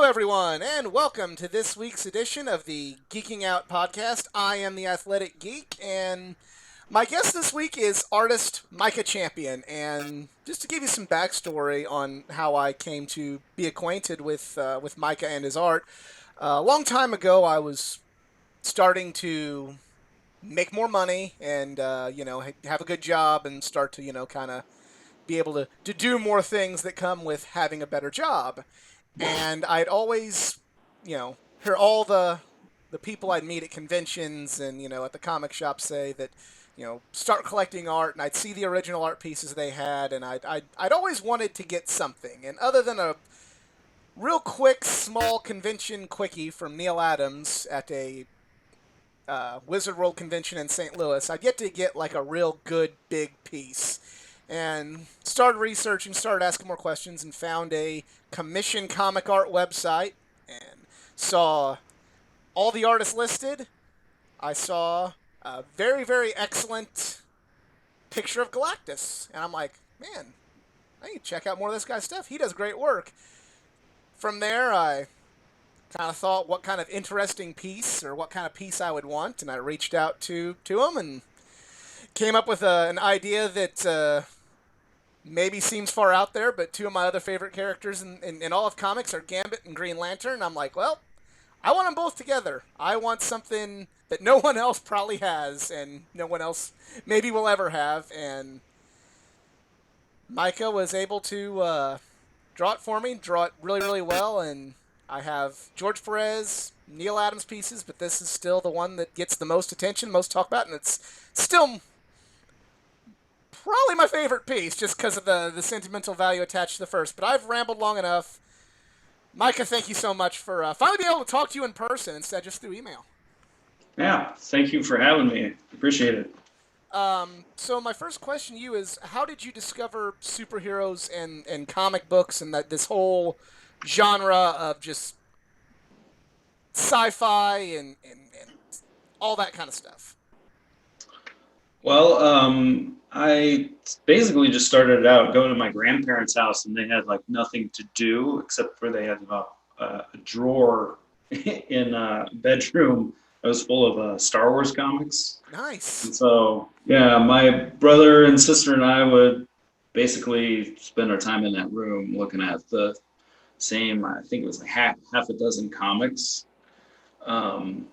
everyone, and welcome to this week's edition of the Geeking Out podcast. I am the Athletic Geek, and my guest this week is artist Micah Champion. And just to give you some backstory on how I came to be acquainted with Micah and his art, a long time ago I was starting to make more money and have a good job and start to kind of be able to do more things that come with having a better job. And I'd always, hear all the people I'd meet at conventions and at the comic shop say that, start collecting art, and I'd see the original art pieces they had, and I'd always wanted to get something. And other than a real quick, small convention quickie from Neil Adams at a Wizard World convention in St. Louis, I'd yet to get like a real good big piece. And started researching, started asking more questions, and found a commission comic art website and saw all the artists listed. I saw a very, very excellent picture of Galactus. And I'm like, man, I need to check out more of this guy's stuff. He does great work. From there, I kind of thought what kind of interesting piece or what kind of piece I would want. And I reached out to him and came up with an idea that maybe seems far out there, but two of my other favorite characters in all of comics are Gambit and Green Lantern. I'm like, well, I want them both together. I want something that no one else probably has and no one else maybe will ever have. And Micah was able to draw it for me, draw it really, really well. And I have George Perez, Neil Adams pieces, but this is still the one that gets the most attention, most talk about, and it's still probably my favorite piece just because of the sentimental value attached to the first. But I've rambled long enough. Micah, thank you so much for finally being able to talk to you in person instead of just through email. Yeah, thank you for having me. Appreciate it. So my first question to you is, how did you discover superheroes and comic books and this whole genre of just sci-fi and all that kind of stuff? Well, I basically just started out going to my grandparents' house, and they had like nothing to do except for they had a drawer in a bedroom that was full of Star Wars comics. Nice. And so, yeah, my brother and sister and I would basically spend our time in that room looking at the same, I think it was like half a dozen comics. Um,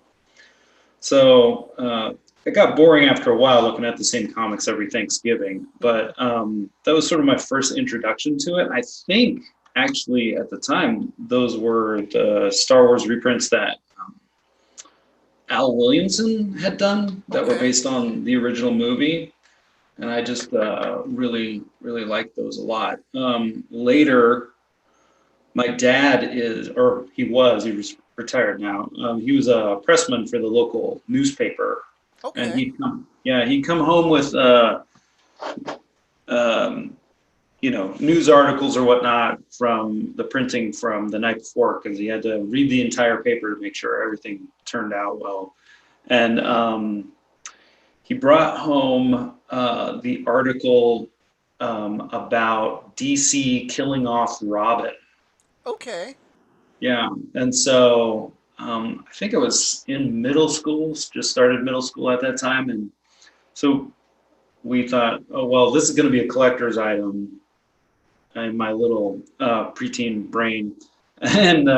so it got boring after a while looking at the same comics every Thanksgiving, but that was sort of my first introduction to it. I think actually at the time, those were the Star Wars reprints that Al Williamson had done that were based on the original movie. And I just really, really liked those a lot. Later, my dad he was retired now. He was a pressman for the local newspaper. Okay. And he'd come home with, news articles or whatnot from the printing from the night before, because he had to read the entire paper to make sure everything turned out well. And he brought home the article about DC killing off Robin. Okay. Yeah, and so I think I was in middle school, just started middle school at that time, and so we thought, oh well, this is going to be a collector's item in my little preteen brain, and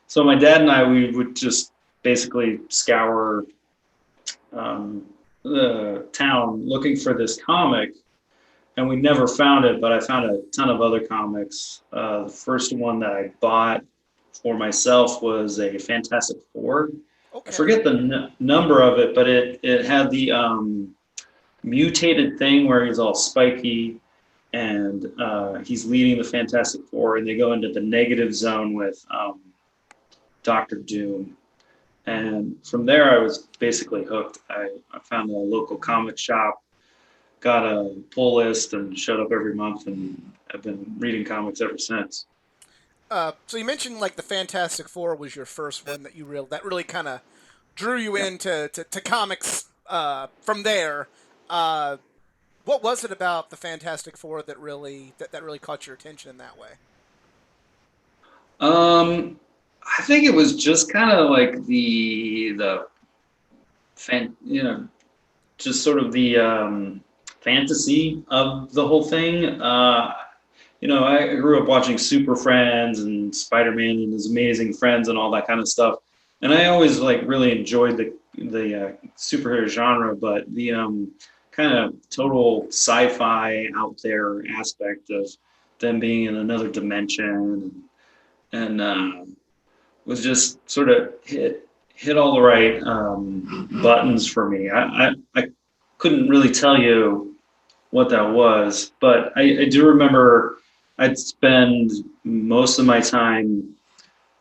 so my dad and we would just basically scour the town looking for this comic, and we never found it, but I found a ton of other comics. The first one that I bought for myself was a Fantastic Four. Okay. I forget the number of it, but it had the mutated thing where he's all spiky, and he's leading the Fantastic Four, and they go into the negative zone with Doctor Doom. And from there, I was basically hooked. I found a local comic shop, got a pull list, and showed up every month, and I've been reading comics ever since. So you mentioned like the Fantastic Four was your first one that that really kind of drew you into to comics from there. What was it about the Fantastic Four that really caught your attention in that way? Um, I think it was just kind of like the fan, just sort of the fantasy of the whole thing. I grew up watching Super Friends and Spider-Man and His Amazing Friends and all that kind of stuff, and I always like really enjoyed the superhero genre, but the kind of total sci-fi out there aspect of them being in another dimension and was just sort of hit all the right buttons for me. I couldn't really tell you what that was, but I do remember I'd spend most of my time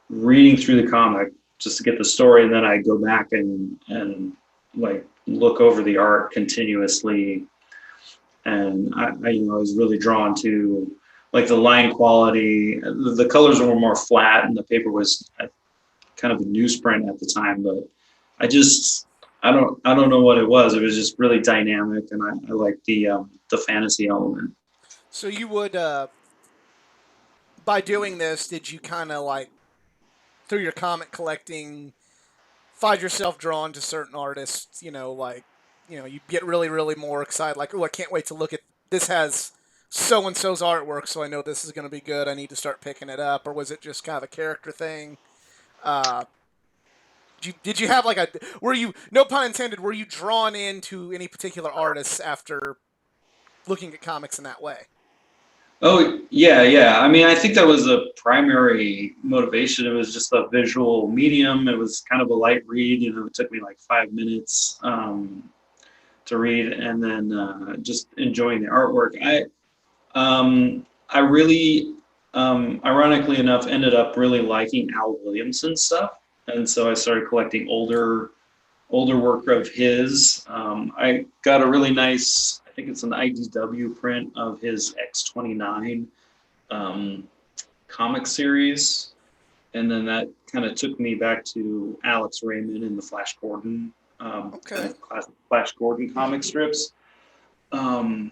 reading through the comic just to get the story, and then I'd go back and like look over the art continuously. And I was really drawn to like the line quality. The colors were more flat, and the paper was kind of a newsprint at the time, but I just I don't know what it was. It was just really dynamic, and I like the fantasy element. So you would, by doing this, did you kind of like through your comic collecting find yourself drawn to certain artists? You get really, really more excited. Like, oh, I can't wait to look at this. Has so and so's artwork, so I know this is going to be good. I need to start picking it up. Or was it just kind of a character thing? Uh, did you have like a were you no pun intended were you drawn into any particular artists after looking at comics in that way? Oh yeah, yeah. I mean, I think that was a primary motivation. It was just a visual medium. It was kind of a light read. It took me like 5 minutes to read, and then just enjoying the artwork. I really, ironically enough, ended up really liking Al Williamson stuff, and so I started collecting older work of his. I got a really nice, I think it's an IDW print of his X-29 um, comic series, and then that kind of took me back to Alex Raymond and the Flash Gordon, kind Okay. of classic Flash Gordon comic strips. Um,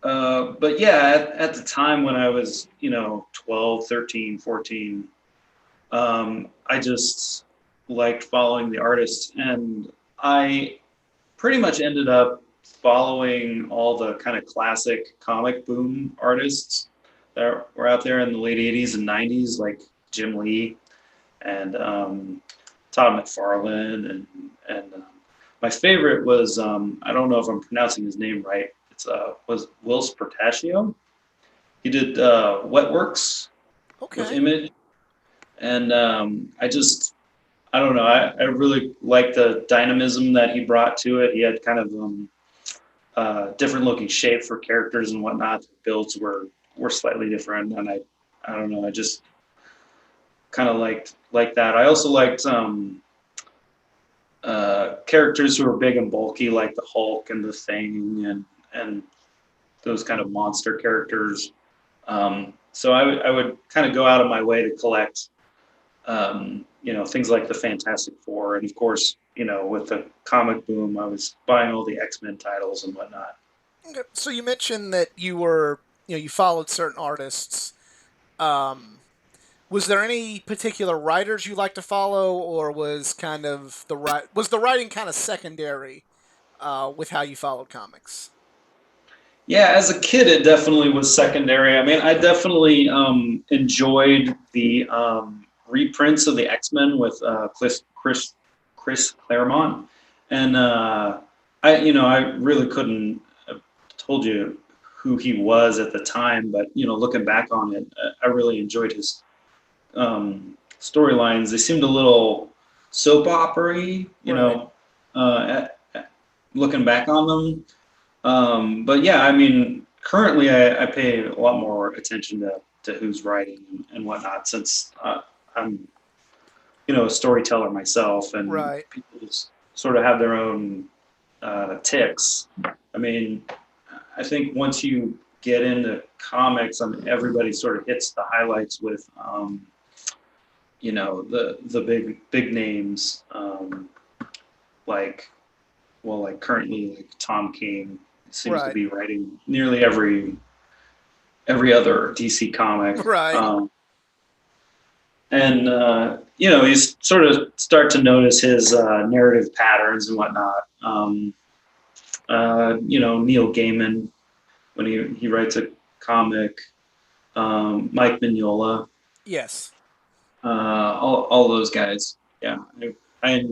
but yeah, at the time when I was, 12, 13, 14, I just liked following the artists, and I pretty much ended up following all the kind of classic comic boom artists that were out there in the late 80s and 90s, like Jim Lee and Todd McFarlane. And my favorite was, I don't know if I'm pronouncing his name right, was Wills Portacio. He did Wetworks with Okay. Image. And I don't know. I really like the dynamism that he brought to it. He had kind of different looking shape for characters and whatnot. The builds were slightly different, and I don't know. I just kind of liked that. I also liked characters who were big and bulky, like the Hulk and the Thing, and those kind of monster characters. So I would kind of go out of my way to collect things like the Fantastic Four, and of course, with the comic boom, I was buying all the X-Men titles and whatnot. Okay. So you mentioned that you followed certain artists. Um, was there any particular writers you like to follow, or was the writing kind of secondary with how you followed comics? Yeah, as a kid, it definitely was secondary. I mean, I definitely enjoyed the reprints of the X-Men with Chris Claremont, and I really couldn't have told you who he was at the time, but looking back on it, I really enjoyed his storylines. They seemed a little soap opera-y, Right. looking back on them. But yeah, I mean, currently I pay a lot more attention to who's writing and whatnot, since I'm, a storyteller myself, and Right. people just sort of have their own ticks. I mean, I think once you get into comics, I mean, everybody sort of hits the highlights with, the big names, like like currently like Tom King seems to Right. be writing nearly every other DC comic. Right. and you sort of start to notice his narrative patterns and whatnot. Neil Gaiman when he writes a comic, Mike Mignola, Yes. all those guys. Yeah, I,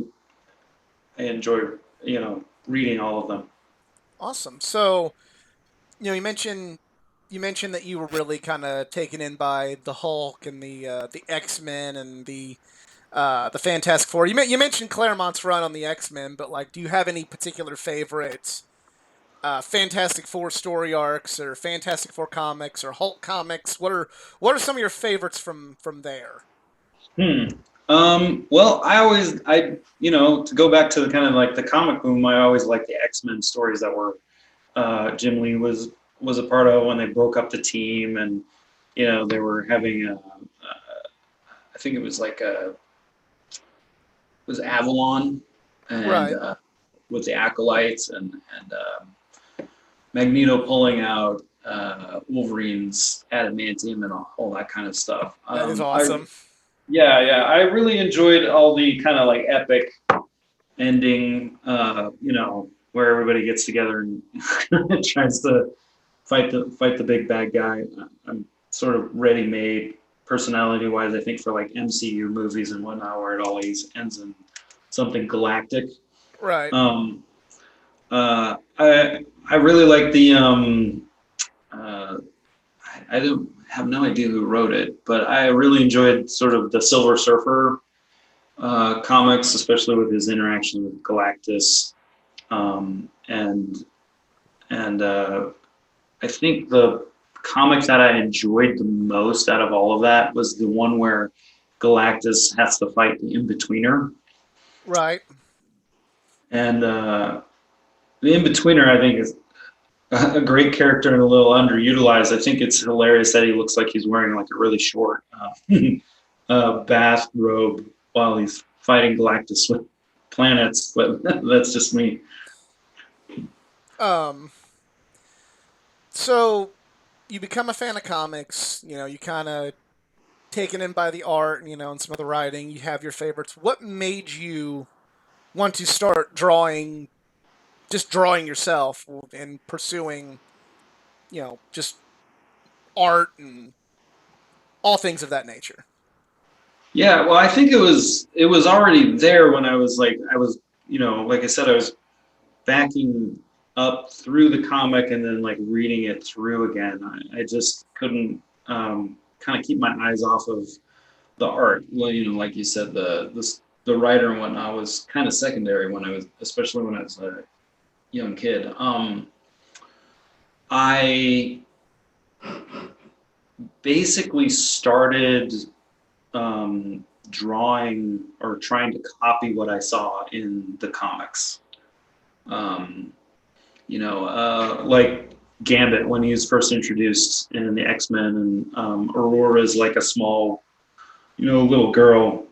I enjoy reading all of them. Awesome. So, you mentioned that you were really kind of taken in by the Hulk and the X-Men and the Fantastic Four. You mentioned Claremont's run on the X-Men, but like, do you have any particular favorites? Fantastic Four story arcs, or Fantastic Four comics, or Hulk comics. What are some of your favorites from there? Hmm. Well, to go back to the kind of like the comic boom, I always liked the X-Men stories that were Jim Lee was a part of when they broke up the team, and they were having I think it was like it was Avalon, and Right. with the acolytes and Magneto pulling out Wolverine's adamantium and all that kind of stuff. That is awesome. I really enjoyed all the kind of like epic ending, where everybody gets together and tries to fight the big bad guy. I'm sort of ready made personality wise, I think, for like MCU movies and whatnot, where it always ends in something galactic. Right. Um, I really like the uh, I don't have no idea who wrote it, but I really enjoyed sort of the Silver Surfer comics, especially with his interaction with Galactus, and I think the comic that I enjoyed the most out of all of that was the one where Galactus has to fight the In-Betweener, Right. and the In-Betweener I think is a great character and a little underutilized. I think it's hilarious that he looks like he's wearing like a really short bath robe while he's fighting Galactus with planets, but that's just me. Um. So you become a fan of comics. You kind of taken in by the art, and some of the writing. You have your favorites. What made you want to start drawing, just drawing yourself and pursuing, just art and all things of that nature? Yeah, well, I think it was already there when I was like I said, I was backing up through the comic and then like reading it through again. I just couldn't kind of keep my eyes off of the art. Well, like you said, the writer and whatnot was kind of secondary when especially when I was a young kid. I basically started drawing or trying to copy what I saw in the comics. Um, like Gambit when he was first introduced in the X Men, and Aurora is like a small, little girl.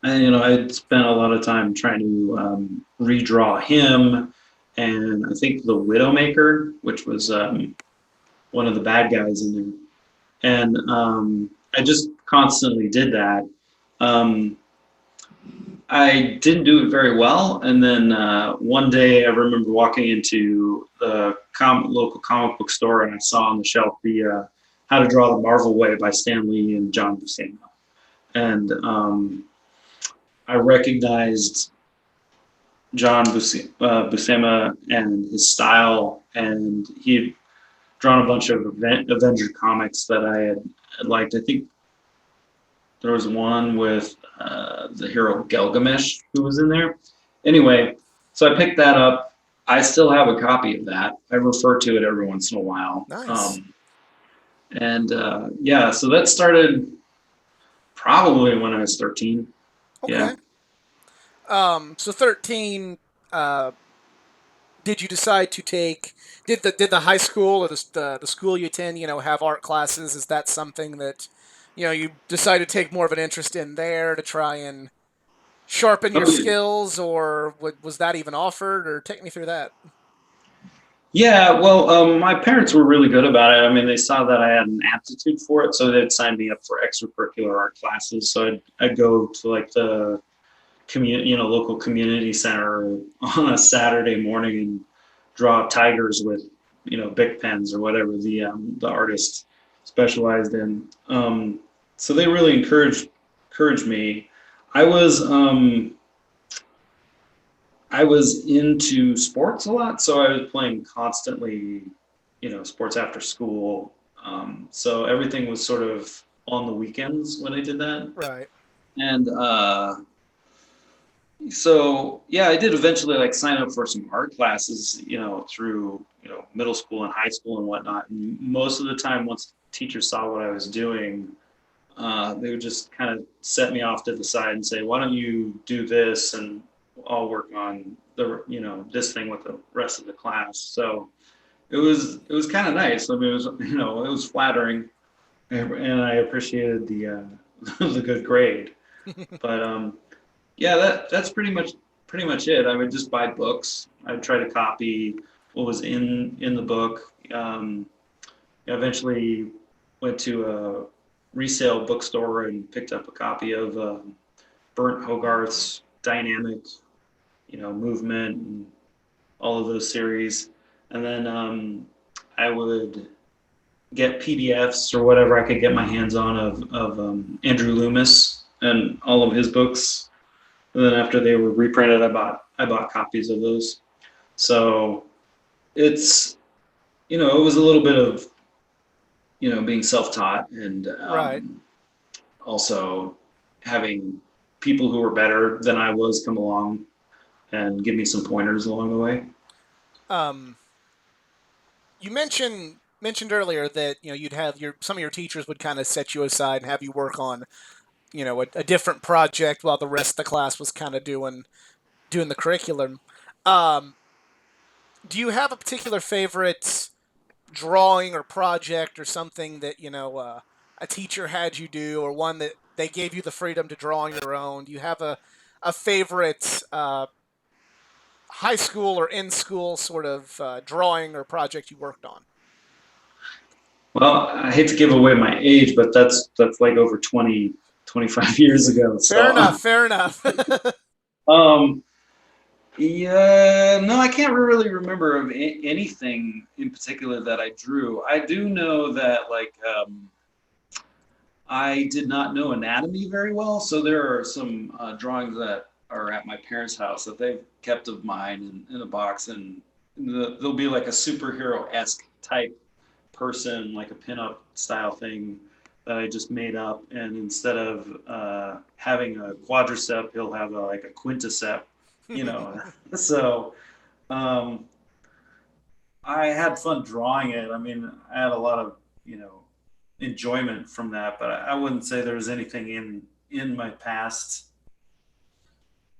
And I spent a lot of time trying to redraw him, and I think the Widowmaker, which was one of the bad guys in there, and I just constantly did that. Um, I didn't do it very well, and then one day I remember walking into the local comic book store, and I saw on the shelf the How to Draw the Marvel Way by Stan Lee and John Buscema, and I recognized John Buscema and his style, and he had drawn a bunch of Avenger comics that I had liked. I think there was one with the hero Gilgamesh who was in there. Anyway, so I picked that up. I still have a copy of that. I refer to it every once in a while. Nice. And yeah, so that started probably when I was 13. Yeah. Okay. So 13. Uh, did you decide to take? Did the high school or the school you attend, have art classes? Is that something that, you decided to take more of an interest in there to try and sharpen your Oh, yeah. skills, or was that even offered? Or take me through that. Yeah, well, my parents were really good about it. I mean, they saw that I had an aptitude for it, so they'd sign me up for extracurricular art classes. So I'd go to like the local community center on a Saturday morning and draw tigers with, Bic pens or whatever the artist specialized in. So they really encouraged me. I was um, I was into sports a lot, so I was playing constantly, sports after school. So everything was sort of on the weekends when I did that. Right. And so yeah, I did eventually like sign up for some art classes, through, middle school and high school and whatnot. And most of the time, once teachers saw what I was doing, they would just kind of set me off to the side and say, "Why don't you do this?" And I'll work on this thing with the rest of the class. So it was kind of nice. I mean, it was it was flattering, and I appreciated the the good grade. But yeah, that's pretty much it. I would just buy books. I'd try to copy what was in the book. Eventually went to a resale bookstore and picked up a copy of Burnt Hogarth's Dynamic, Movement and all of those series. And then I would get PDFs or whatever I could get my hands on of Andrew Loomis and all of his books. And then after they were reprinted, I bought copies of those. So it's it was a little bit of being self-taught and Right. also having people who were better than I was come along and give me some pointers along the way. Um, you mentioned earlier that you'd have your some of your teachers would kind of set you aside and have you work on a different project while the rest of the class was kind of doing the curriculum. Um, do you have a particular favorite drawing or project or something that a teacher had you do, or one that they gave you the freedom to draw on your own? Do you have a favorite high school or in school sort of drawing or project you worked on? Well, I hate to give away my age, but that's like over 25 years ago. Fair So, enough. Fair enough. um, yeah, no, I can't really remember of anything in particular that I drew. I do know that like I did not know anatomy very well, so there are some drawings that are at my parents' house that they've kept of mine in a box, and there'll be like a superhero-esque type person, like a pinup style thing that I just made up. And instead of having a quadricep, he'll have like a quinticep, you know. So um, I had fun drawing it. I mean, I had a lot of, enjoyment from that, but I wouldn't say there was anything in my past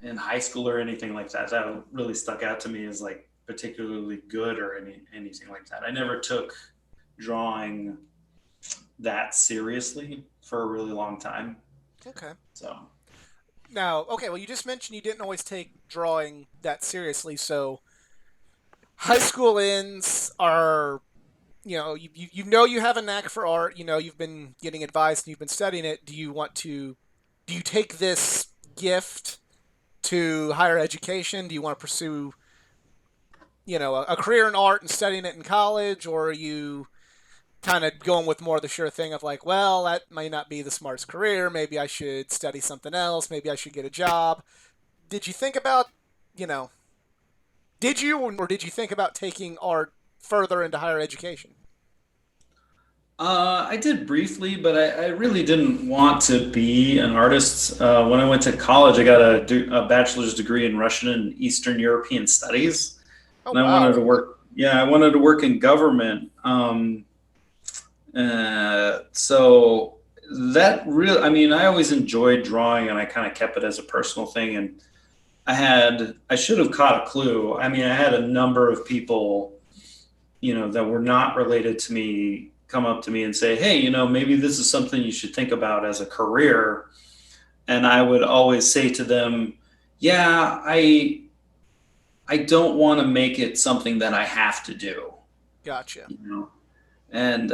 in high school or anything like that that really stuck out to me as like particularly good or anything like that. I never took drawing that seriously for a really long time. Okay. So, Now, okay, well, you just mentioned you didn't always take drawing that seriously. So, high school ends are, you have a knack for art. You've been getting advice and you've been studying it. Do you take this gift to higher education? Do you want to pursue, a career in art and studying it in college, or are you kind of going with more of the sure thing of like, well, that may not be the smartest career. Maybe I should study something else. Maybe I should get a job. Did you think about, you know, did you or did you think about taking art further into higher education? I did briefly, but I really didn't want to be an artist. When I went to college, I got a bachelor's degree in Russian and Eastern European studies, Oh, and I wanted wow. to work. Yeah, I wanted to work in government. So that really, I mean, I always enjoyed drawing, and I kind of kept it as a personal thing. And I should have caught a clue. I mean, I had a number of people, that were not related to me come up to me and say, hey, maybe this is something you should think about as a career. And I would always say to them, yeah, I don't want to make it something that I have to do, Gotcha. you know. And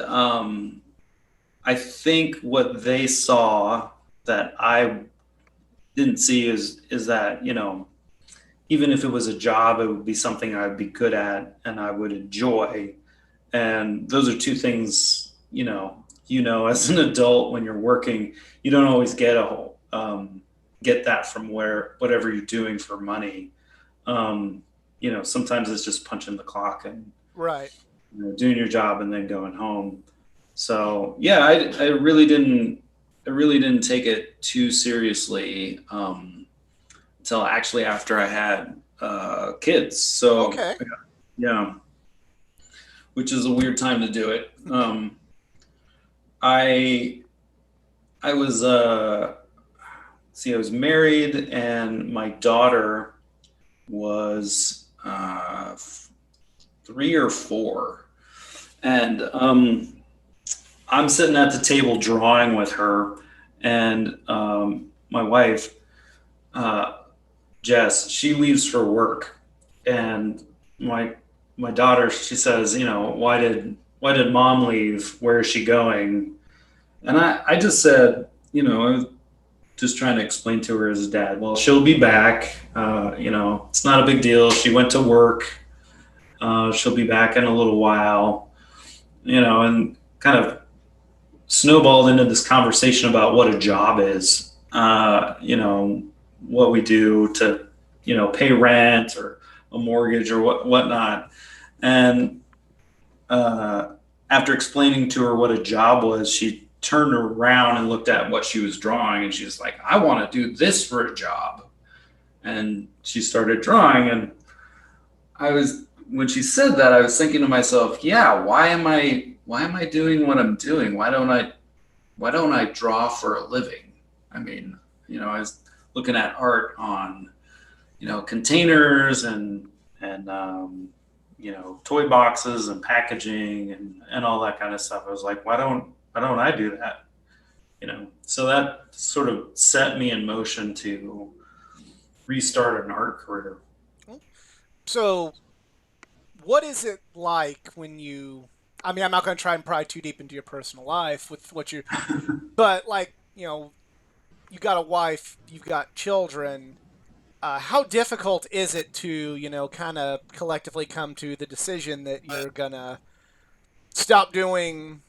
I think what they saw that I didn't see is that, even if it was a job, it would be something I'd be good at and I would enjoy. And those are two things, as an adult when you're working, you don't always get that from whatever you're doing for money. Um, sometimes it's just punching the clock and Right. doing your job and then going home. So yeah, I really didn't take it too seriously until actually after I had kids. So Okay. yeah, which is a weird time to do it. I I was I was married and my daughter was 3 or 4, and I'm sitting at the table drawing with her, and my wife, uh, Jess, she leaves for work, and my my daughter, she says, why did mom leave? Where is she going? And I just said, I was just trying to explain to her as a dad, well, she'll be back. It's not a big deal. She went to work. She'll be back in a little while, and kind of snowballed into this conversation about what a job is, what we do to, pay rent or a mortgage or whatnot. And uh, after explaining to her what a job was, she turned around and looked at what she was drawing, and she was like, "I want to do this for a job." And she started drawing, and when she said that, I was thinking to myself, "Yeah, why am I doing what I'm doing? Why don't I draw for a living?" I mean, I was looking at art on, containers and toy boxes and packaging and all that kind of stuff. I was like, why don't I do that? So that sort of set me in motion to restart an art career. So, what is it like when you? I mean, I'm not going to try and pry too deep into your personal life with what you, but like, you got a wife, you've got children. How difficult is it to, kind of collectively come to the decision that you're gonna stop doing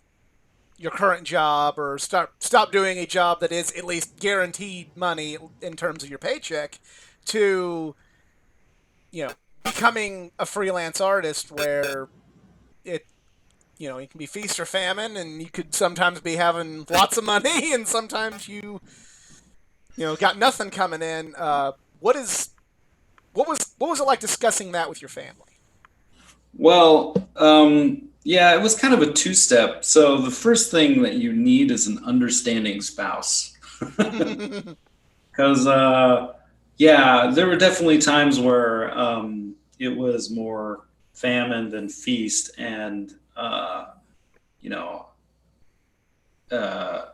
your current job or stop doing a job that is at least guaranteed money in terms of your paycheck to, becoming a freelance artist where it it can be feast or famine, and you could sometimes be having lots of money and sometimes you got nothing coming in. What is what was it like discussing that with your family? Well, yeah, it was kind of a two-step. So the first thing that you need is an understanding spouse. Because, yeah, there were definitely times where it was more famine than feast. And, you know, uh,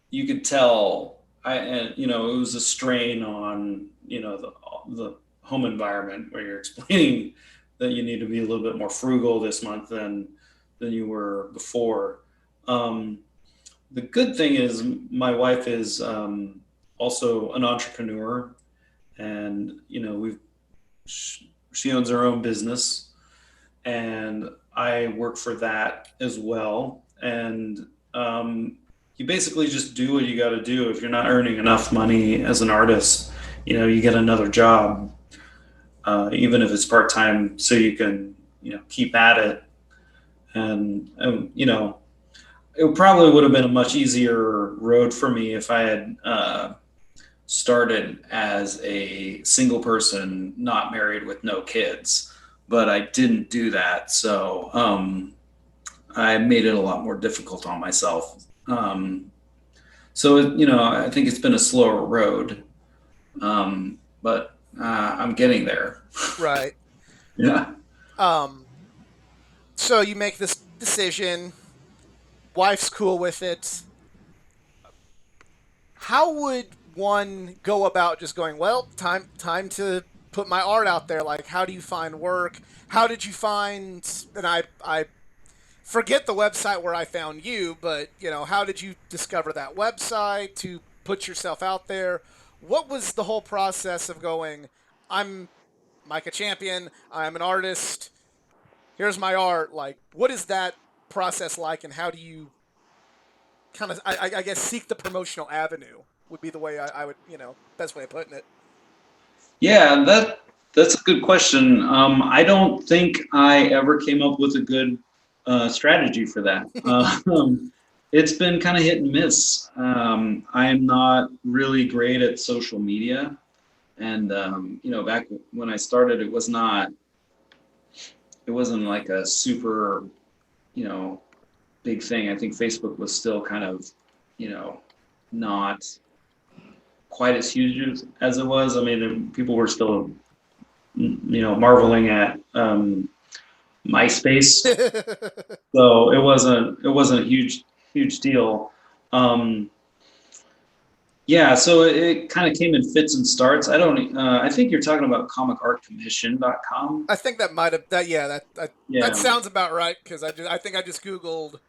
you could tell, it was a strain on, the home environment where you're explaining that you need to be a little bit more frugal this month than you were before. Um, the good thing is my wife is also an entrepreneur, and she owns her own business, and I work for that as well. And you basically just do what you got to do. If you're not earning enough money as an artist, you get another job, even if it's part time, so you can keep at it. And it probably would have been a much easier road for me if I had started as a single person, not married with no kids. But I didn't do that, so I made it a lot more difficult on myself. So I think it's been a slower road, but I'm getting there. Right. Yeah. Um, so you make this decision, wife's cool with it. How would one go about just going, well, time to put my art out there. Like, how do you find work? How did you find? And I forget the website where I found you, but how did you discover that website to put yourself out there? What was the whole process of going? I'm Micah Champion. I'm an artist. Here's my art. Like, what is that process like, and how do you kind of, I guess, seek the promotional avenue? Would be the way I would, best way of putting it. Yeah, that's a good question. I don't think I ever came up with a good strategy for that. It's been kind of hit and miss. I'm not really great at social media, and back when I started, it wasn't like a super, you know, big thing. I think Facebook was still kind of, you know, not quite as huge as it was. I mean, people were still, marveling at MySpace, so it wasn't a huge deal. Um, yeah, so it kind of came in fits and starts. I think you're talking about comicartcommission.com. I think that might have that. Yeah, that Yeah, sounds about right because I think I just googled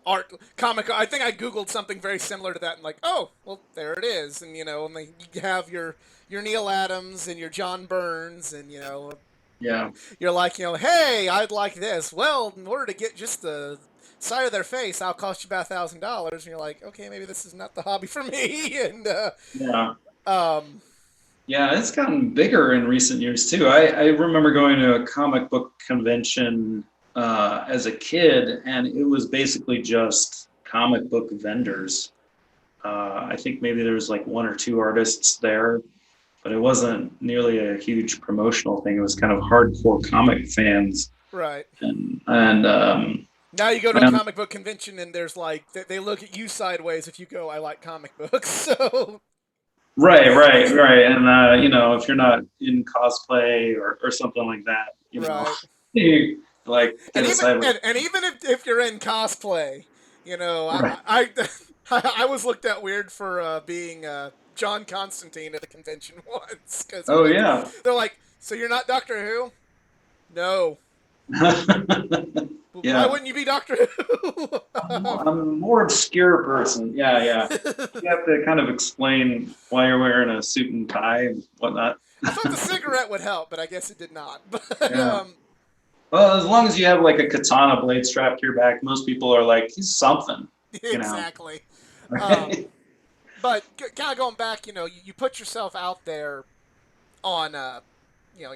art comic. I think I googled something very similar to that and like, oh, well, there it is. And and then you have your Neil Adams and your John Burns, and yeah, you're like, hey, I'd like this. Well, in order to get just the side of their face, I'll cost you about $1,000. And you're like, okay, maybe this is not the hobby for me. And yeah. um, Yeah, it's gotten bigger in recent years too. I remember going to a comic book convention as a kid, and it was basically just comic book vendors. I think maybe there was like one or two artists there, but it wasn't nearly a huge promotional thing. It was kind of hardcore comic fans, right. and Now you go to a man, comic book convention and there's like they look at you sideways if you go, I like comic books. So right, and if you're not in cosplay or something like that, right. you like get And a even side. and even if you're in cosplay, Right. I was looked at weird for being John Constantine at a convention once because Oh yeah. they're like, so you're not Doctor Who? No. Why Yeah. wouldn't you be Doctor Who? I'm a more obscure person. Yeah, yeah. You have to kind of explain why you're wearing a suit and tie and whatnot. I thought the cigarette would help, but I guess it did not. But Yeah. Well, as long as you have like a katana blade strapped to your back, most people are like, he's something, you know. exactly. Um, Right? but kind of going back, you put yourself out there on, you know,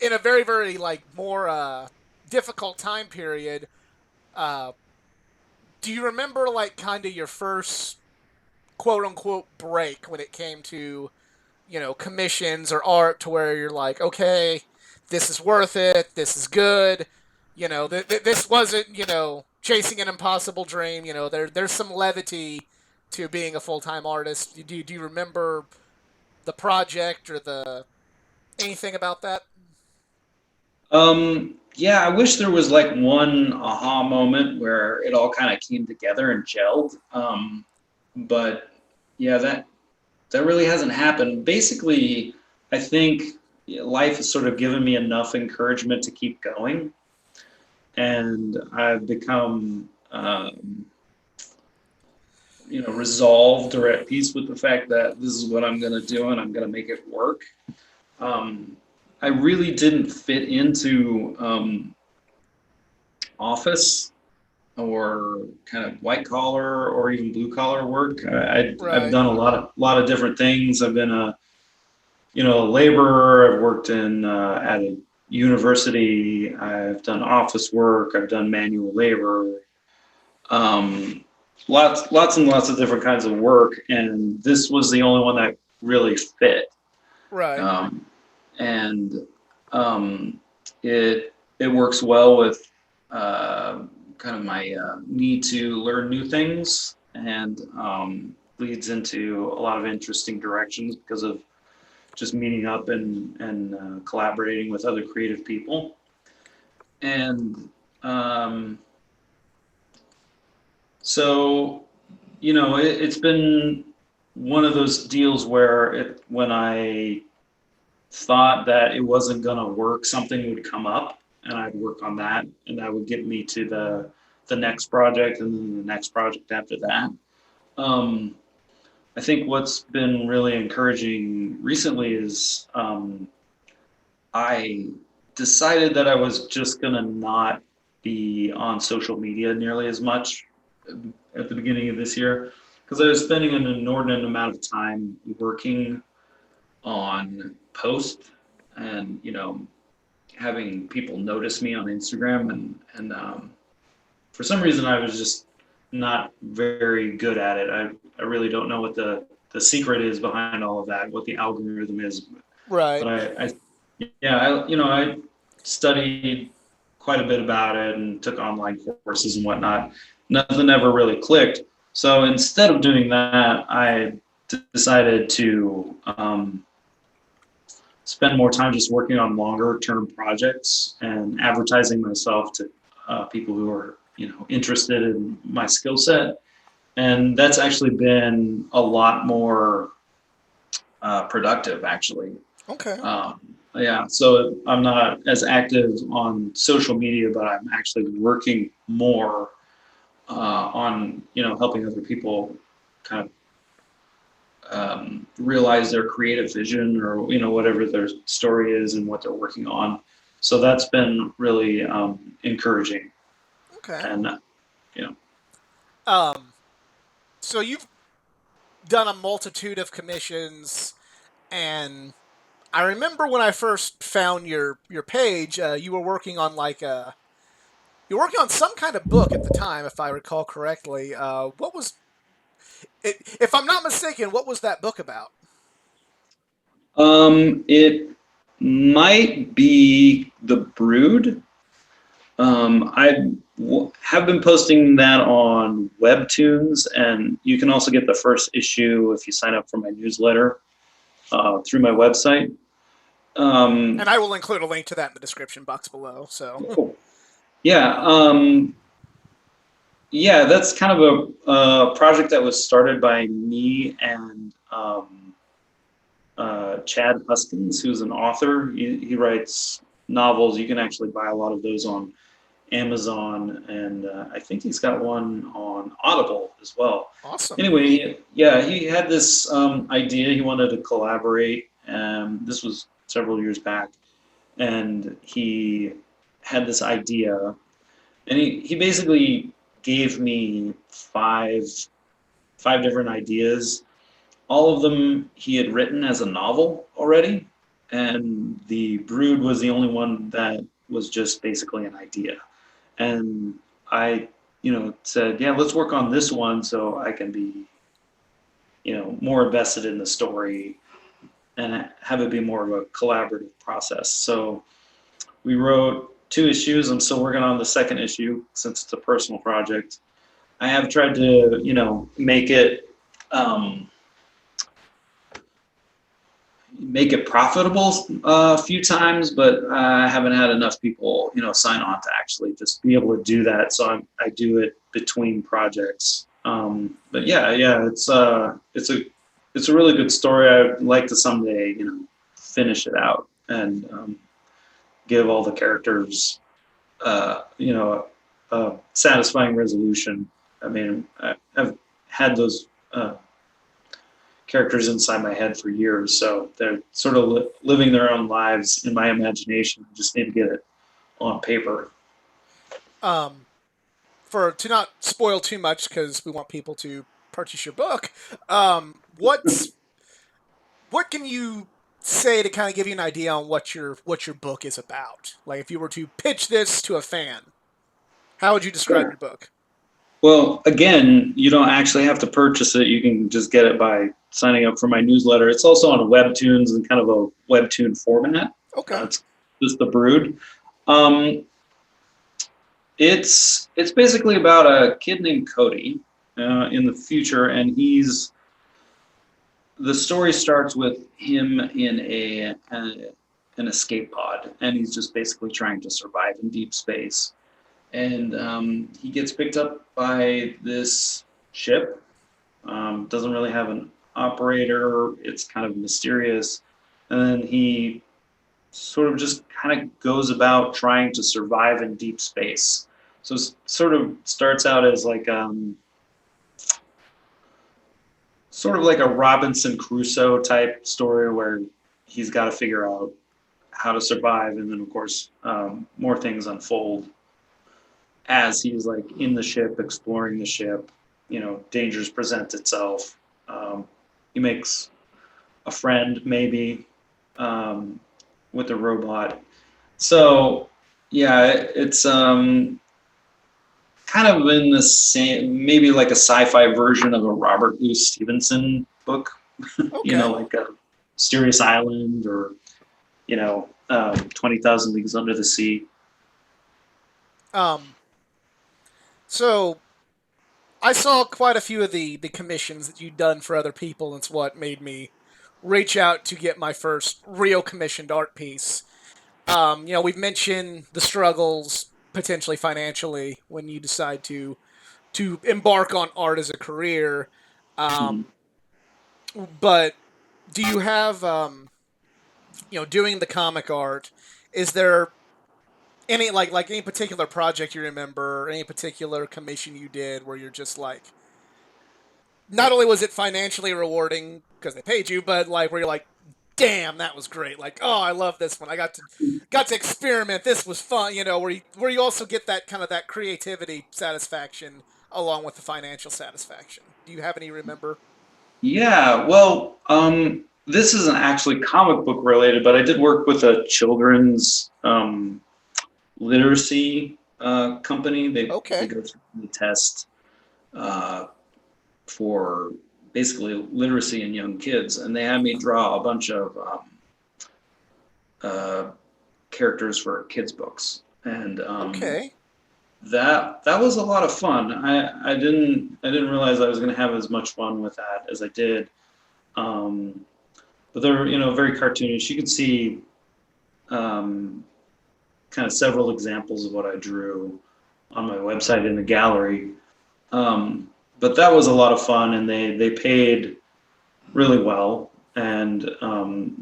in a very, very like more difficult time period. Uh, do you remember like kind of your first quote unquote break when it came to commissions or art to where you're like, okay, this is worth it, this is good, this wasn't chasing an impossible dream. There's some levity to being a full time artist. Do you remember the project or the anything about that? Yeah, I wish there was like one aha moment where it all kind of came together and gelled. But yeah, that really hasn't happened. Basically, I think life has sort of given me enough encouragement to keep going, and I've become, resolved or at peace with the fact that this is what I'm going to do and I'm going to make it work. Um, I really didn't fit into office or kind of white collar or even blue collar work. I've Right. done a lot of different things. I've been a laborer. I've worked in at a university. I've done office work. I've done manual labor. Um, lots and lots of different kinds of work, and this was the only one that really fit. Right. Um, and it works well with kind of my need to learn new things, and leads into a lot of interesting directions because of just meeting up and collaborating with other creative people. And so, it's been one of those deals where when I thought that it wasn't going to work, something would come up and I'd work on that, and that would get me to the next project and then the next project after that. Um, I think what's been really encouraging recently is I decided that I was just going to not be on social media nearly as much at the beginning of this year because I was spending an inordinate amount of time working on posts and having people notice me on Instagram, and for some reason I was just not very good at it. I really don't know what the secret is behind all of that, what the algorithm is, Right. but I studied quite a bit about it and took online courses and whatnot. Nothing ever really clicked. So instead of doing that, I decided to spend more time just working on longer term projects and advertising myself to people who are interested in my skill set. And that's actually been a lot more productive, actually. Okay. Um, yeah, so I'm not as active on social media, but I'm actually working more on helping other people kind of realize their creative vision, or whatever their story is and what they're working on. So that's been really encouraging, Okay. and you know. Um, so you've done a multitude of commissions, and I remember when I first found your page, you were working on you were working on some kind of book at the time, if I recall correctly. What was it? If I'm not mistaken, what was that book about? It might be The Brood. Have been posting that on Webtoons, and you can also get the first issue if you sign up for my newsletter through my website. And I will include a link to that in the description box below. So, Cool. Yeah, yeah, that's kind of a project that was started by me and Chad Huskins, who's an author. He writes novels. You can actually buy a lot of those on Amazon, and I think he's got one on Audible as well. awesome. Anyway, yeah, he had this idea. He wanted to collaborate. This was several years back, and he had this idea, and he basically gave me five different ideas. All of them he had written as a novel already, and The Brood was the only one that was just basically an idea. And I, said, yeah, let's work on this one so I can be, more invested in the story and have it be more of a collaborative process. So we wrote 2 issues. I'm still working on the second issue since it's a personal project. I have tried to, make it profitable a few times, but I haven't had enough people, sign on to actually just be able to do that. So I do it between projects. But yeah, it's a really good story. I'd like to someday, finish it out and give all the characters, a satisfying resolution. I mean, I've had those characters inside my head for years, so they're sort of living their own lives in my imagination. I just need to get it on paper. Um, for to not spoil too much because we want people to purchase your book. What can you say to kind of give you an idea on what your book is about? Like if you were to pitch this to a fan, how would you describe Sure. your book? Well, again, you don't actually have to purchase it. You can just get it by signing up for my newsletter. It's also on Webtoons and kind of a Webtoon format. Okay. It's just The Brood. Um, it's basically about a kid named Cody in the future, and the story starts with him in an escape pod, and he's just basically trying to survive in deep space. And he gets picked up by this ship. Doesn't really have an operator. It's kind of mysterious. and then he sort of just kind of goes about trying to survive in deep space. So it sort of starts out as like sort of like a Robinson Crusoe type story where he's got to figure out how to survive, and then of course more things unfold as he's like in the ship, exploring the ship. You know, dangers present itself. He makes a friend maybe um, with a robot. So yeah, it's kind of in the same, maybe like a sci-fi version of a Robert Louis Stevenson book. You know, Okay. like a Mysterious Island, or 20,000 Leagues Under the Sea. Um, so I saw quite a few of the commissions that you'd done for other people, and it's what made me reach out to get my first real commissioned art piece. We've mentioned the struggles potentially financially when you decide to embark on art as a career. Hmm. Um, but do you have doing the comic art? Is there any like any particular project you remember, or any particular commission you did where you're just like, not only was it financially rewarding because they paid you, but like where you're like, damn, that was great. Like, oh, I love this one. I got to experiment. This was fun. Where you also get that kind of that creativity satisfaction along with the financial satisfaction. Do you have any remember? Yeah, well, this isn't actually comic book related, but I did work with a children's literacy company. They Okay. go through the test uh, for basically literacy in young kids, and they had me draw a bunch of uh, characters for kids' books, and Okay. that was a lot of fun. I didn't realize I was going to have as much fun with that as I did. Um, but they're very cartoonish. You could see um, kind of several examples of what I drew on my website in the gallery. But that was a lot of fun, and they paid really well, and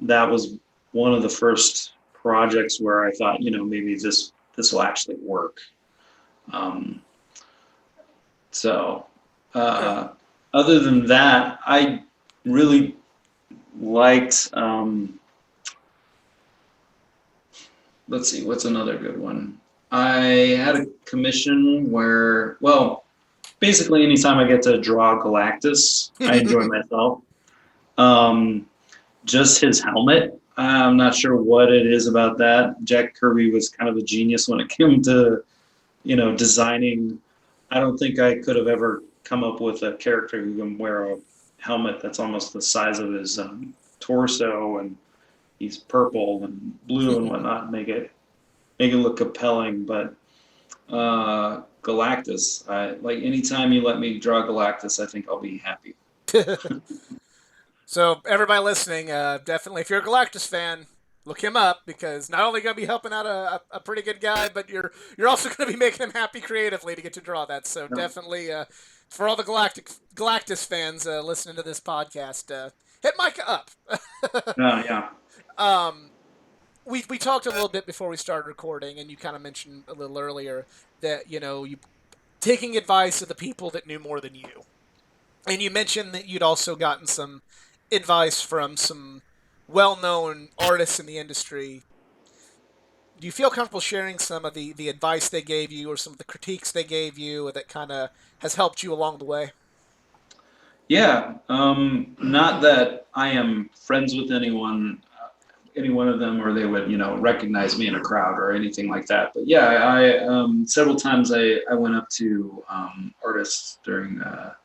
that was one of the first projects where I thought, maybe this will actually work. Um, so Okay. uh, other than that, I really liked. Let's see, what's another good one? I had a commission where, well, basically anytime I get to draw Galactus, I enjoy myself. Um, just his helmet. I'm not sure what it is about that. Jack Kirby was kind of a genius when it came to, designing. I don't think I could have ever come up with a character who can wear a helmet that's almost the size of his torso, and he's purple and blue and whatnot, make it look compelling. But Galactus, like anytime you let me draw Galactus, I think I'll be happy. So everybody listening, definitely, if you're a Galactus fan, look him up because not only gonna be helping out a pretty good guy, but you're also gonna be making him happy creatively to get to draw that. So Yeah. definitely, for all the Galactus fans listening to this podcast, hit Micah up. Yeah. um, we talked a little bit before we started recording, and you kind of mentioned a little earlier that you taking advice of the people that knew more than you. And you mentioned that you'd also gotten some advice from some well-known artists in the industry. Do you feel comfortable sharing some of the advice they gave you or some of the critiques they gave you that kind of has helped you along the way? Yeah, not that I am friends with any one of them, or they would, recognize me in a crowd or anything like that. But yeah, I several times I went up to artists during a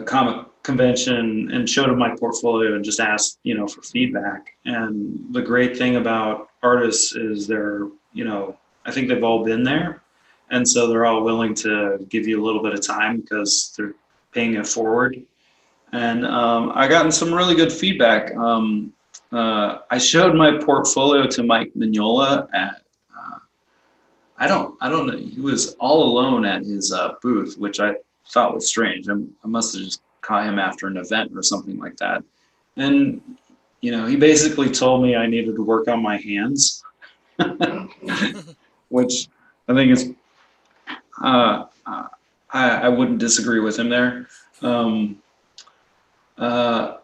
comic convention and showed them my portfolio and just asked, for feedback. And the great thing about artists is I think they've all been there, and so they're all willing to give you a little bit of time because they're paying it forward. And I gotten some really good feedback. I showed my portfolio to Mike Mignola at I don't know. He was all alone at his booth, which I thought was strange. I must have just caught him after an event or something like that. And he basically told me I needed to work on my hands, which I think is, uh, I wouldn't disagree with him there. Um, uh,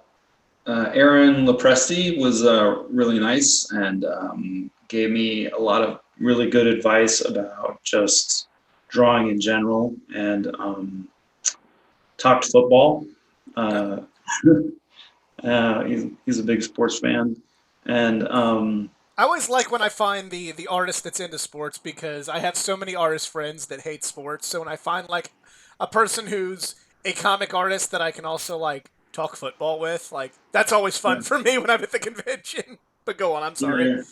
Aaron Lepresti was really nice and gave me a lot of really good advice about just drawing in general and talked football. Okay. Uh, he's a big sports fan, and I always like when I find the artist that's into sports because I have so many artist friends that hate sports. So when I find like a person who's a comic artist that I can also like talk football with, like that's always fun for me when I'm at the convention. But go on, I'm sorry. yeah.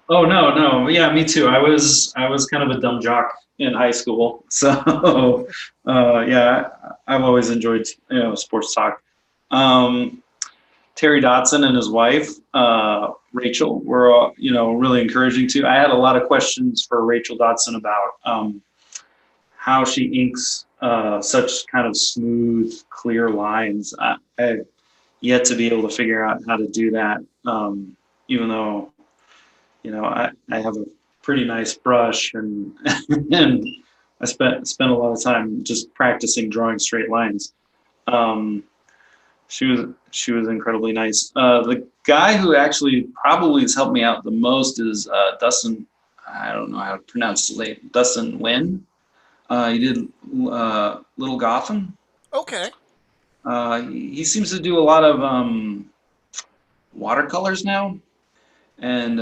Oh no, yeah, me too. I was kind of a dumb jock in high school, so yeah, I've always enjoyed sports talk. Um, Terry Dotson and his wife, Rachel, were really encouraging too. I had a lot of questions for Rachel Dotson about how she inks such kind of smooth, clear lines. I've yet to be able to figure out how to do that, even though I have a pretty nice brush and and I spent a lot of time just practicing drawing straight lines. Um, she was incredibly nice. The guy who actually probably has helped me out the most is Dustin. I don't know how to pronounce his name. Dustin Wynn. He did Little Gotham. Okay. He seems to do a lot of watercolors now, and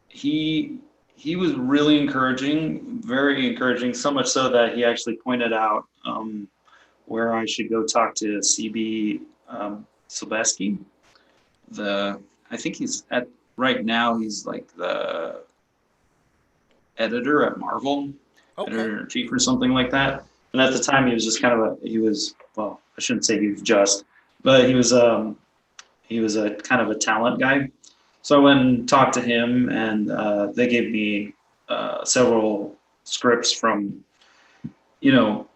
he he was really encouraging, very encouraging. So much so that he actually pointed out where I should go talk to CB Silbeski. I think he's at right now. He's like the editor at Marvel, Okay. editor in chief or something like that. And at the time, he was just kind of well, I shouldn't say he was just, but he was a kind of a talent guy. So I went and talked to him, and they gave me several scripts from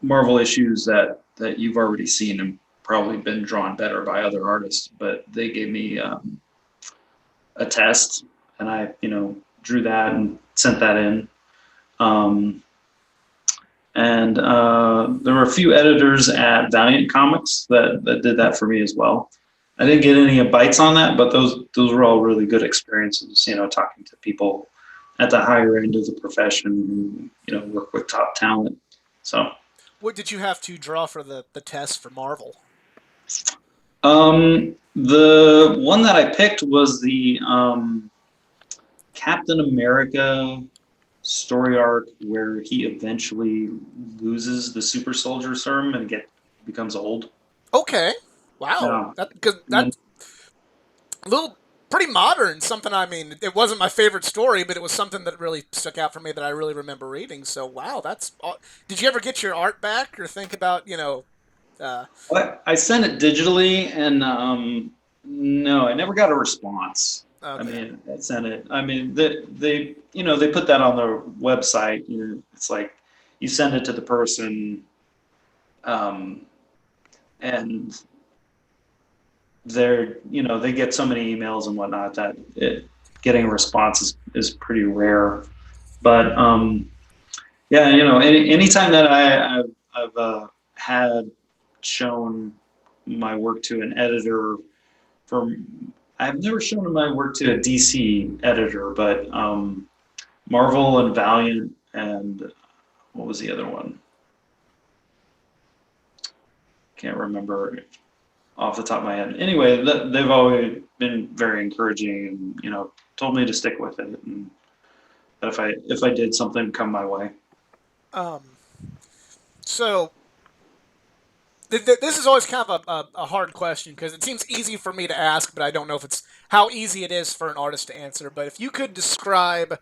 Marvel issues that you've already seen and probably been drawn better by other artists. But they gave me a test, and I drew that and sent that in. Um, and there were a few editors at Valiant Comics that did that for me as well. I didn't get any bites on that, but those were all really good experiences. Talking to people at the higher end of the profession who work with top talent. So What did you have to draw for the test for Marvel? the one that I picked was the Captain America story arc where he eventually loses the super soldier serum and becomes old. Okay. Wow. Yeah. That because And that's a little pretty modern. Something I mean, it wasn't my favorite story, but it was something that really stuck out for me that I really remember reading. So wow, that's. Did you ever get your art back or think about Uh, I sent it digitally, and no, I never got a response. I okay. mean, I sent it. I mean, they put that on their website. It's like you send it to the person, um, and they get so many emails and whatnot that getting a response is pretty rare. But yeah, anytime that I've had shown my work to an editor from I've never shown my work to a DC editor, but Marvel and Valiant and what was the other one? Can't remember off the top of my head. Anyway, they've always been very encouraging and told me to stick with it, and that if I did something come my way. Um. So this is always kind of a hard question because it seems easy for me to ask, but I don't know if it's how easy it is for an artist to answer. But if you could describe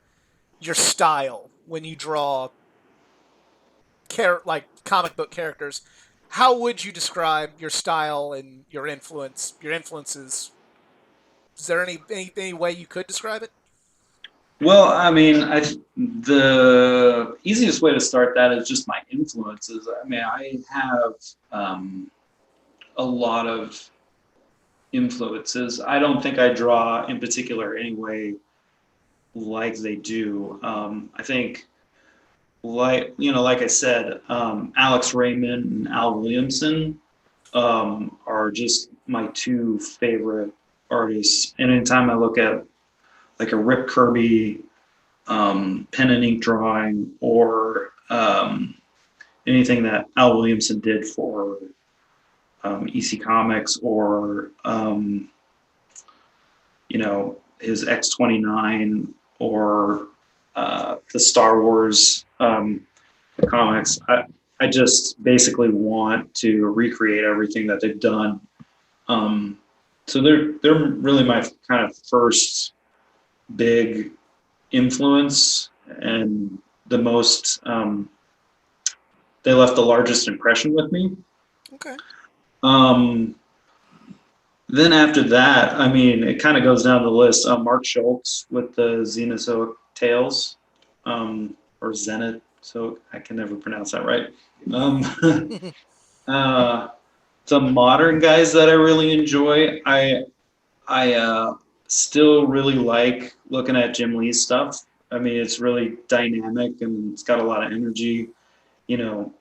your style when you draw like comic book characters, how would you describe your style and your influences? Is there any way you could describe it? Well, I mean, the easiest way to start that is just my influences. I mean, I have a lot of influences. I don't think I draw in particular anyway like they do. I think, like I said, Alex Raymond and Al Williamson are just my two favorite artists. And anytime I look at like a Rip Kirby pen and ink drawing, or anything that Al Williamson did for EC Comics, or his X-29, or the Star Wars comics. I just basically want to recreate everything that they've done. So they're really my kind of first big influence, and the most they left the largest impression with me. Okay. Um, then after that, I mean, it kind of goes down the list. Mark Schultz with the Xenozoic Tales, or Zenith, so I can never pronounce that right. Um, uh, the modern guys that I really enjoy, I still really like looking at Jim Lee's stuff. I mean, it's really dynamic and it's got a lot of energy. You know,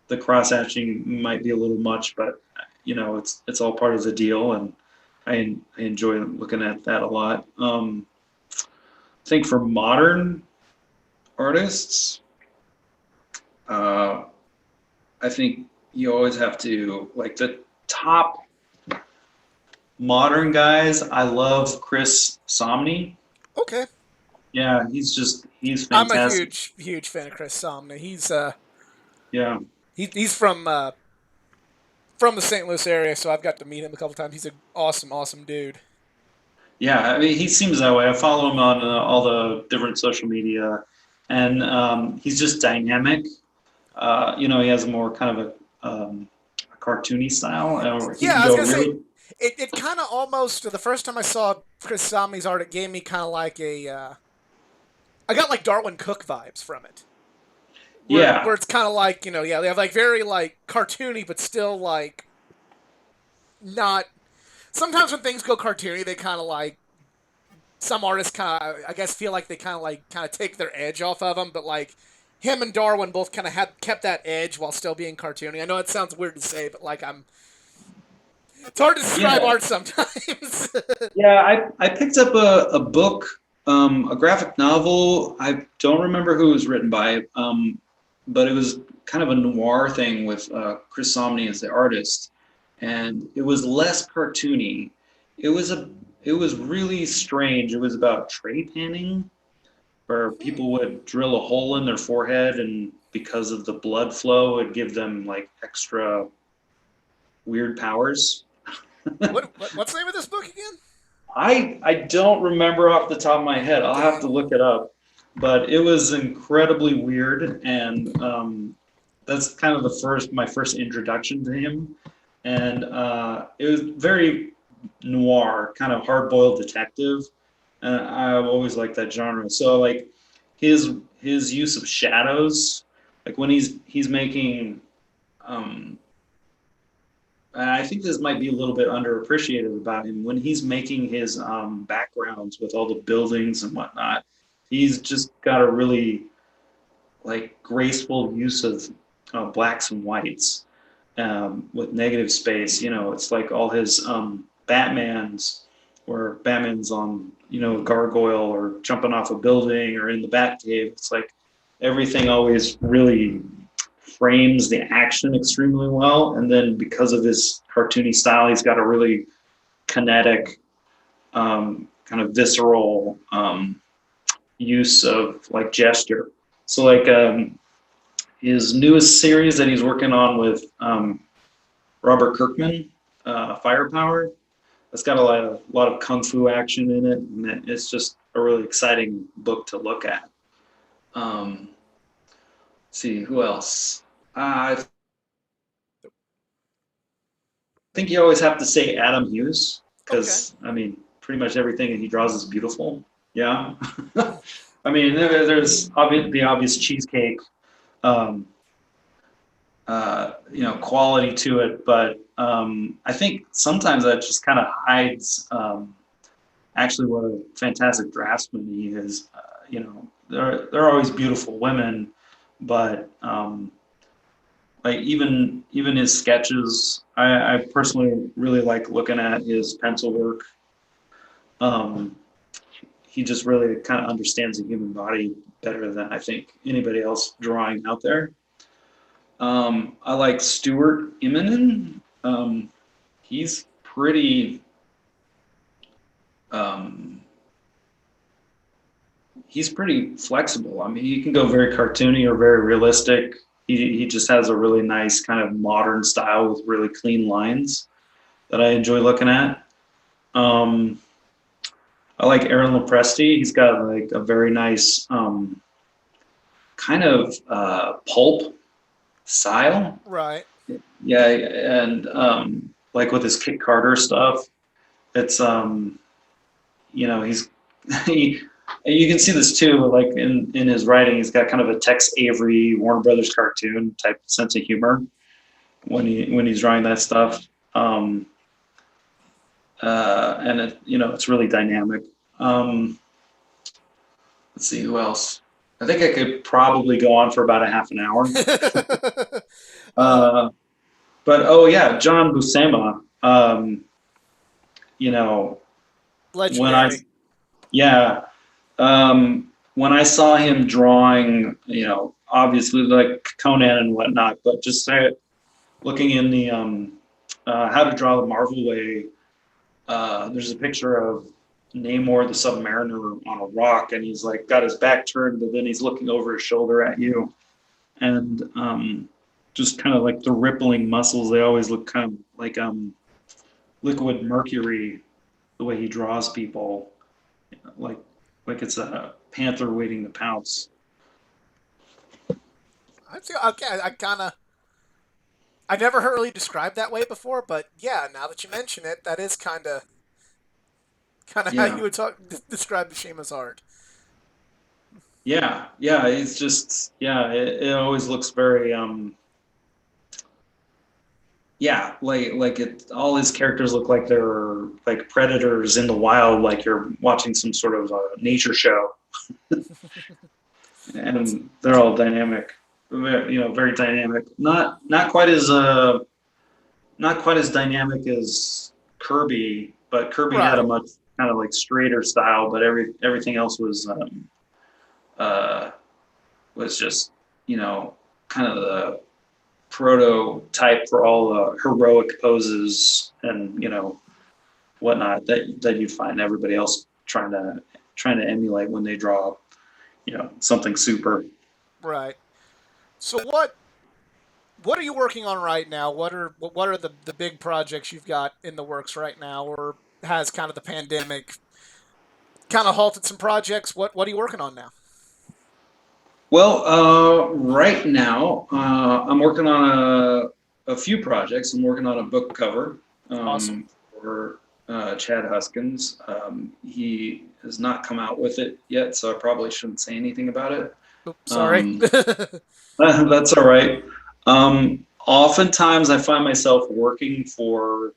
the cross hatching might be a little much, but it's all part of the deal, and I enjoy looking at that a lot. I think for modern artists, uh, I think you always have to like the top modern guys. I love Chris Somney. Okay. Yeah, he's I'm a fantastic. huge fan of Chris Somna. Yeah, He's from the St. Louis area, so I've got to meet him a couple times. He's an awesome dude. yeah. I mean, he seems that way. I follow him on all the different social media, and he's just dynamic. He has more kind of a cartoony style, or he Yeah, can I was go gonna say really. it kind of almost the first time I saw Chris Somni's art, it gave me kind of like I got like Darwin Cook vibes from it, where Yeah, it's kind of like yeah, they have like very like cartoony, but still like not. Sometimes when things go cartoony, they kind of like some artists kind of I guess feel like they kind of take their edge off of them, but like him and Darwin both kind of had kept that edge while still being cartoony. I know it sounds weird to say, but like it's hard to describe yeah, art sometimes. yeah. I picked up a book, a graphic novel. I don't remember who it was written by, but it was kind of a noir thing with Chris Somney as the artist, and it was less cartoony. It was a it was really strange. It was about tray panning, where people would drill a hole in their forehead, and because of the blood flow, it'd give them like extra weird powers. What's the name of this book again? I don't remember off the top of my head. I'll have to Dang. look it up, but it was incredibly weird, and that's kind of my first introduction to him, and it was very noir, kind of hard boiled detective, and I've always liked that genre. So like his use of shadows, like when he's making um, I think this might be a little bit underappreciated about him. When he's making his backgrounds with all the buildings and whatnot, he's just got a really like graceful use of blacks and whites with negative space. It's like all his Batmans, where Batman's on a gargoyle or jumping off a building or in the Batcave. It's like everything always really frames the action extremely well, and then because of his cartoony style, he's got a really kinetic, kind of visceral use of like gesture. So like his newest series that he's working on with Robert Kirkman, Firepower, it's got a lot of kung fu action in it, and it's just a really exciting book to look at. Let's see who else. I think you always have to say Adam Hughes, Okay. because I mean, pretty much everything that he draws is beautiful. Yeah. I mean, there's the obvious cheesecake, um, quality to it, but I think sometimes that just kind of hides actually what a fantastic draftsman he is. They're always beautiful women, but like even his sketches, I personally really like looking at his pencil work. Um, he just really kind of understands the human body better than I think anybody else drawing out there. I like Stuart Immonen. He's pretty. Um, he's pretty flexible. I mean, he can go very cartoony or very realistic. He just has a really nice kind of modern style with really clean lines that I enjoy looking at. Um, I like Aaron Lopresti. He's got like a very nice kind of pulp style. Right. Yeah, and like with his Kit Carter stuff, it's he's he, you can see this too, like in his writing, he's got kind of a Tex Avery Warner Brothers cartoon type sense of humor when he's drawing that stuff. And it's really dynamic. Let's see who else. I think I could probably go on for about a half an hour. uh, Uh, but oh yeah, John Buscema. You know, when I Legendary. yeah, when I saw him drawing, obviously like Conan and whatnot, but just looking in the How to Draw the Marvel Way, there's a picture of Namor the Submariner on a rock, and he's like got his back turned, but then he's looking over his shoulder at you, and just kind of like the rippling muscles. They always look kind of like liquid mercury, the way he draws people, like it's a panther waiting to pounce. I feel okay. I kind of. I never heard really described that way before, but yeah, now that you mention it, that is kind of how Yeah, you would describe Bishima's art. yeah. It's just It always looks very like it. All his characters look like they're like predators in the wild, like you're watching some sort of nature show, That's and they're all dynamic. Very dynamic. Not quite as dynamic as Kirby, but Kirby had a right. much kind of like straighter style, but everything else uh, was just kind of the prototype for all the heroic poses and whatnot that you'd find everybody else trying to emulate when they draw something super. Right. So what are you working on right now? What are the big projects you've got in the works right now, or has kind of the pandemic kind of halted some projects? What are you working on now? Well, right now I'm working on a few projects. I'm working on a book cover Awesome. for Chad Huskins. He has not come out with it yet, so I probably shouldn't say anything about it. Oops, sorry. Um, that's all right. Oftentimes, I find myself working for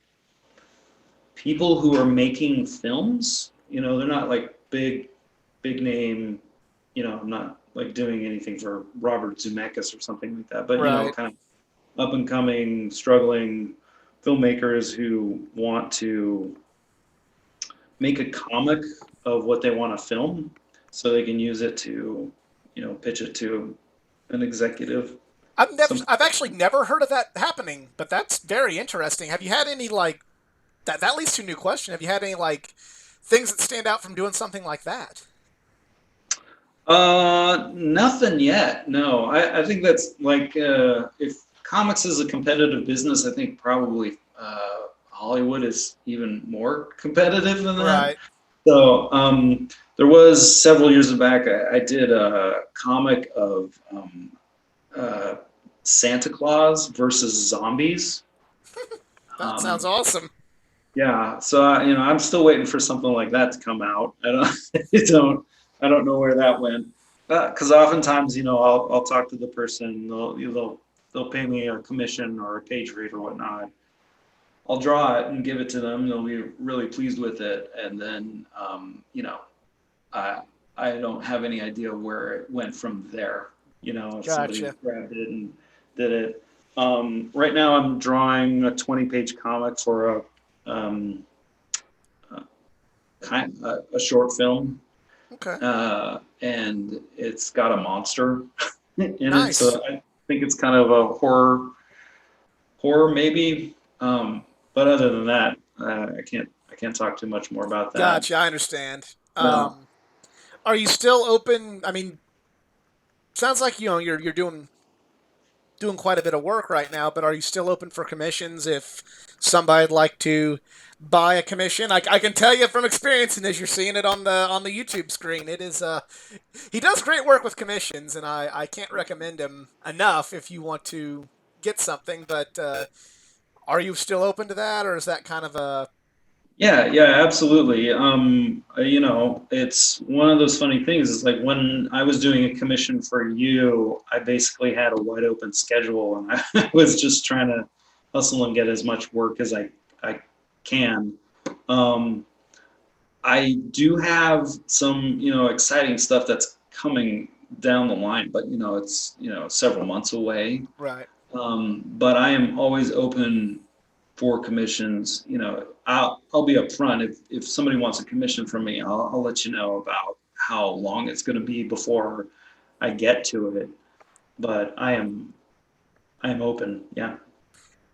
people who are making films. They're not like big name. I'm not like doing anything for Robert Zemeckis or something like that, but Right. kind of up and coming, struggling filmmakers who want to make a comic of what they want to film, so they can use it to, pitch it to an executive. Some I've actually never heard of that happening, but that's very interesting. Have you had any like that leads to a new question. Have you had any like things that stand out from doing something like that? Nothing yet. No, I think that's like if comics is a competitive business, I think probably Hollywood is even more competitive than that. Right. So there was several years back, I did a comic of uh, Santa Claus versus zombies. That sounds Um, awesome. yeah, so I'm still waiting for something like that to come out. I don't, I don't know where that went. Because oftentimes, I'll talk to the person, they'll pay me a commission or a page rate or whatnot, I'll draw it and give it to them. They'll be really pleased with it, and then I I don't have any idea where it went from there. If somebody Gotcha. grabbed it and did it. Right now, I'm drawing a 20-page comic for um, a short film, Okay. and it's got a monster in it. Nice. So I think it's kind of a horror maybe. But other than that, I can't talk too much more about that. Gotcha. I understand. No. Are you still open? I mean, sounds like you're doing quite a bit of work right now, but are you still open for commissions if somebody'd like to buy a commission? I can tell you from experience, and as you're seeing it on the YouTube screen, it is he does great work with commissions, and I can't recommend him enough if you want to get something. But are you still open to that, or is that kind of a Yeah, yeah, absolutely. It's one of those funny things. It's like when I was doing a commission for you, I basically had a wide open schedule, and I was just trying to hustle and get as much work as I can. Um, I do have some, exciting stuff that's coming down the line, but it's several months away. right? But I am always open for commissions. I'll be upfront if somebody wants a commission from me. I'll let you know about how long it's going to be before I get to it. But I am open. Yeah.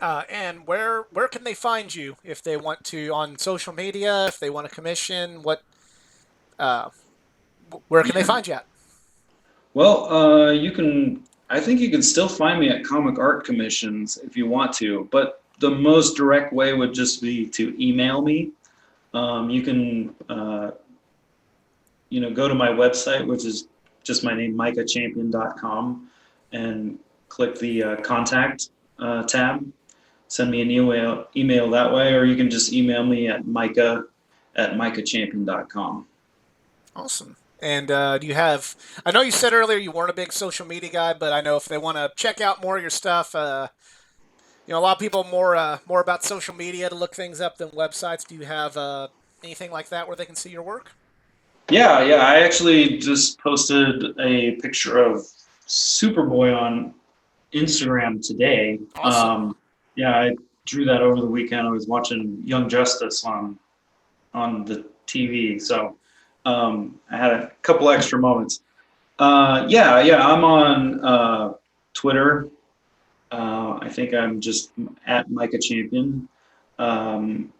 And where can they find you if they want to on social media? If they want a commission, uh, where can they Yeah. find you at? Well, you can. I think you can still find me at comic art commissions if you want to, but the most direct way would just be to email me. You can, go to my website, which is just my name, micahchampion.com, and click the contact tab. Send me an email that way, or you can just email me at micahchampion.com. Awesome. And do you have? I know you said earlier you weren't a big social media guy, but I know if they want to check out more of your stuff, a lot of people more about social media to look things up than websites. Do you have anything like that where they can see your work? Yeah, yeah. I actually just posted a picture of Superboy on Instagram today. Awesome. Yeah, I drew that over the weekend. I was watching Young Justice on the TV, so I had a couple extra moments. Yeah, yeah. I'm on Twitter. I think I'm just at Micah Champion. Um,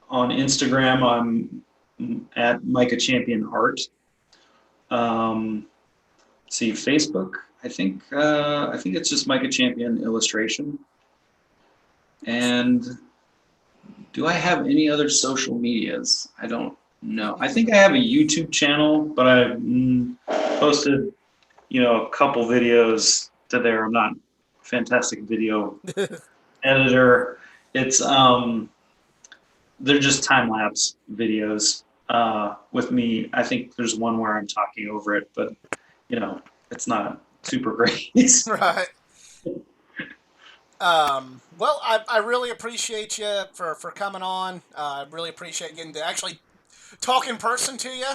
on Instagram, I'm at Micah Champion Art. Um, see Facebook. I think it's just Micah Champion Illustration. Awesome. And do I have any other social medias? I don't know. I think I have a YouTube channel, but I posted, a couple videos to there. I'm not a fantastic video editor. It's they're just time lapse videos with me. I think there's one where I'm talking over it, but it's not super great. Right. Well, I really appreciate you for coming on. I really appreciate getting to actually talk in person to you.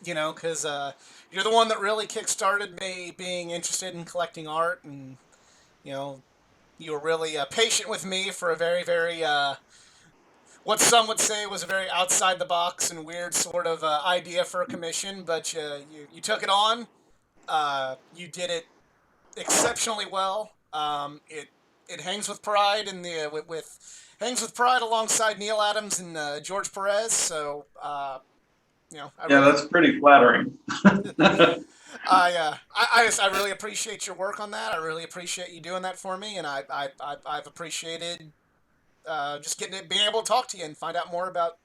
Because you're the one that really kickstarted me being interested in collecting art, and you know, you were really patient with me for a very, very what some would say was a very outside the box and weird sort of idea for a commission, but you took it on. You did it exceptionally well. It hangs with pride in the hangs with pride alongside Neil Adams and George Perez. So I Yeah, really that's pretty flattering. I really appreciate your work on that. I really appreciate you doing that for me, and I've appreciated just getting it, being able to talk to you and find out more about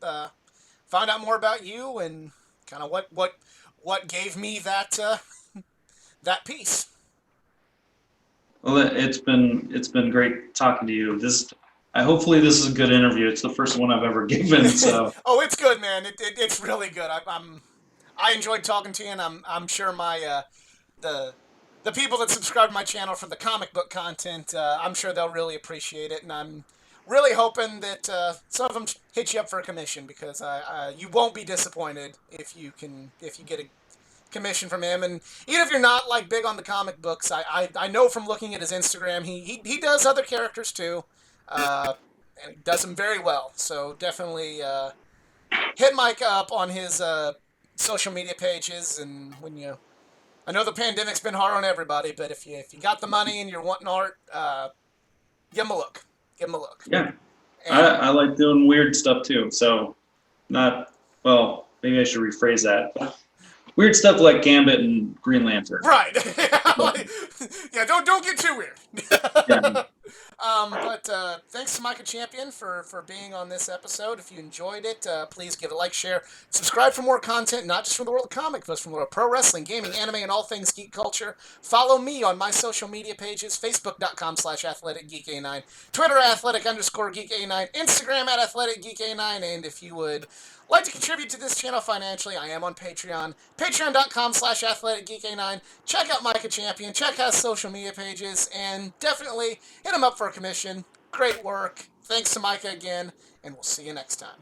you and kind of what gave me that piece. Well, it's been great talking to you. Hopefully this is a good interview. It's the first one I've ever given, so Oh, it's good, man. It's really good. I enjoyed talking to you, and I'm sure my the people that subscribe to my channel for the comic book content, I'm sure they'll really appreciate it. And I'm really hoping that some of them hit you up for a commission because you won't be disappointed if you get a commission from him. And even if you're not like big on the comic books, I know from looking at his Instagram, he does other characters too, and he does them very well. So definitely hit Mike up on his social media pages. And I know the pandemic's been hard on everybody, but if you got the money and you're wanting art, give him a look. Give him a look. Yeah, And I like doing weird stuff too. So not well. Maybe I should rephrase that. Weird stuff like Gambit and Green Lantern. right, Yeah. yeah, don't get too Yeah. weird. But thanks to Micah Champion for being on this episode. If you enjoyed it, please give it a like, share, subscribe for more content, not just from the world of comics, but from the world of pro wrestling, gaming, anime, and all things geek culture. Follow me on my social media pages, facebook.com/athleticgeekA9, Twitter @athletic_geekA9, Instagram @athleticgeekA9, and if you would like to contribute to this channel financially, I am on Patreon, patreon.com/athleticgeekA9. Check out Micah Champion, check out his social media pages, and definitely hit him up for a commission. Great work. Thanks to Micah again, and we'll see you next time.